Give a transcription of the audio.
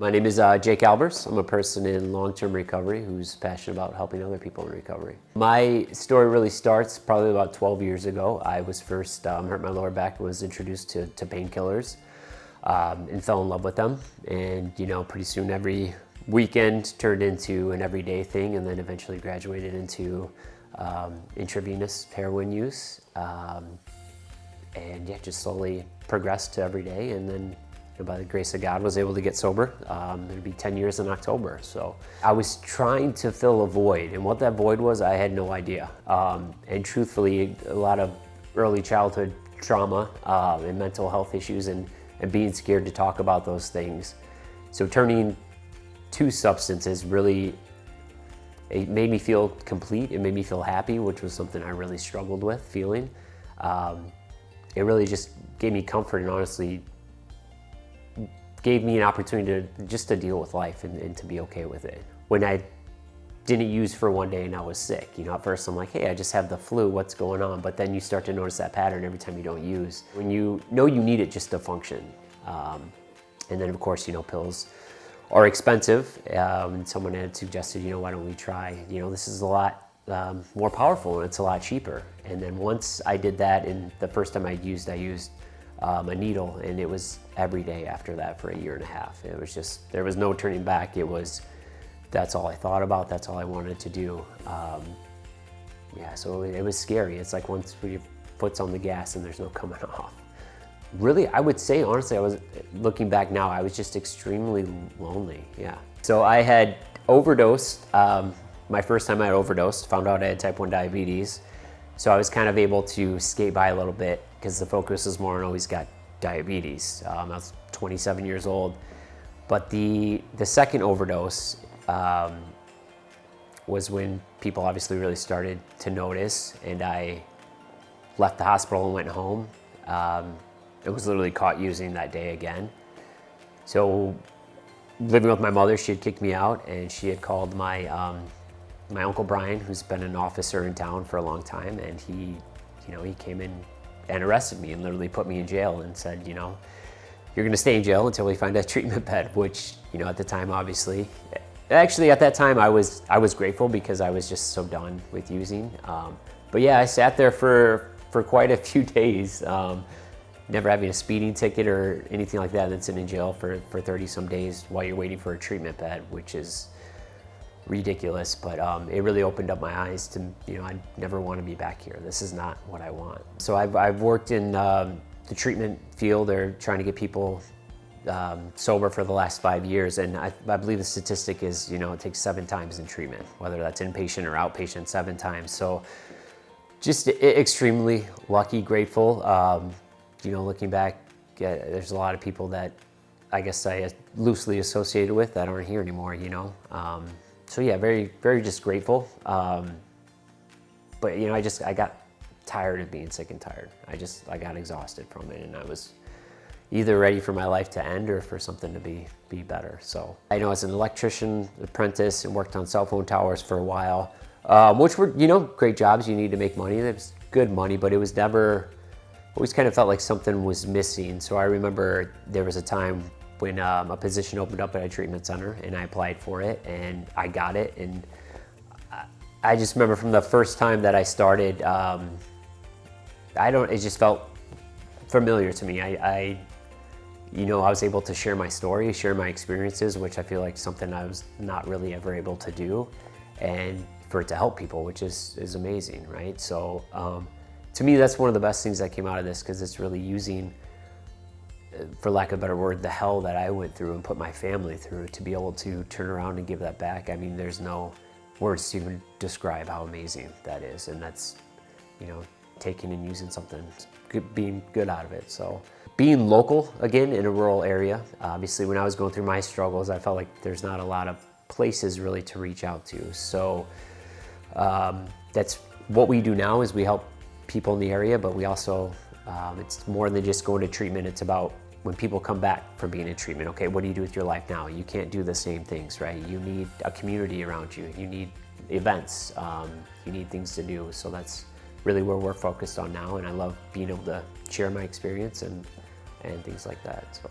My name is Jakob Albers. I'm a person in long-term recovery who's passionate about helping other people in recovery. My story really starts probably about 12 years ago. I was first hurt my lower back, was introduced to painkillers and fell in love with them. And pretty soon every weekend turned into an everyday thing, and then eventually graduated into intravenous heroin use. And yeah, just slowly progressed to every day, and then by the grace of God was able to get sober. It'll be 10 years in October. So I was trying to fill a void, and what that void was, I had no idea. And truthfully, a lot of early childhood trauma and mental health issues, and being scared to talk about those things. So turning to substances really, it made me feel complete. It made me feel happy, which was something I really struggled with feeling. It really just gave me comfort, and honestly gave me an opportunity to deal with life and to be okay with it. When I didn't use for one day and I was sick, at first I'm like, hey, I just have the flu, what's going on? But then you start to notice that pattern every time you don't use. When you know you need it just to function. And then of course, pills are expensive. And someone had suggested, why don't we try, this is a lot more powerful and it's a lot cheaper. And then once I did that, and the first time I used a needle, and it was every day after that for 1.5 years. It was just, there was no turning back. That's all I thought about, that's all I wanted to do. Yeah, so it was scary. It's like once your foot's on the gas and there's no coming off. Really, I would say, honestly, looking back now, I was just extremely lonely, yeah. So I had overdosed. My first time I had overdosed, found out I had type 1 diabetes. So I was kind of able to skate by a little bit because the focus is more on, oh, he's got diabetes. I was 27 years old. But the second overdose was when people obviously really started to notice, and I left the hospital and went home. It was literally caught using that day again. So living with my mother, she had kicked me out, and she had called my Uncle Brian, who's been an officer in town for a long time, and he came in and arrested me and literally put me in jail and said, you're gonna stay in jail until we find a treatment bed, which, at the time, obviously, actually at that time I was grateful because I was just so done with using. But yeah, I sat there for quite a few days, never having a speeding ticket or anything like that, and then sitting in jail for 30 some days while you're waiting for a treatment bed, which is ridiculous. But it really opened up my eyes to, I never want to be back here. This is not what I want. So I've worked in the treatment field. They're trying to get people sober for the last 5 years, and I believe the statistic is, it takes 7 times in treatment, whether that's inpatient or outpatient, 7 times. So just extremely lucky, grateful. Looking back, there's a lot of people that I guess I loosely associated with that aren't here anymore, So yeah, very, very just grateful. But I got tired of being sick and tired. I got exhausted from it, and I was either ready for my life to end or for something to be better. So I know as an electrician apprentice and worked on cell phone towers for a while, which were, great jobs. You need to make money. It was good money, but it was never, always kind of felt like something was missing. So I remember there was a time when a position opened up at a treatment center, and I applied for it, and I got it. And I just remember from the first time that I started, it just felt familiar to me. I was able to share my story, share my experiences, which I feel like something I was not really ever able to do, and for it to help people, which is amazing, right? So to me, that's one of the best things that came out of this, because it's really using, for lack of a better word, the hell that I went through and put my family through to be able to turn around and give that back. I mean, there's no words to even describe how amazing that is. And that's, taking and using something, being good out of it. So being local, again, in a rural area, obviously when I was going through my struggles, I felt like there's not a lot of places really to reach out to. So that's what we do now, is we help people in the area, but we also, it's more than just going to treatment. It's about when people come back from being in treatment, okay, what do you do with your life now? You can't do the same things, right? You need a community around you. You need events. You need things to do. So that's really where we're focused on now. And I love being able to share my experience and things like that. So.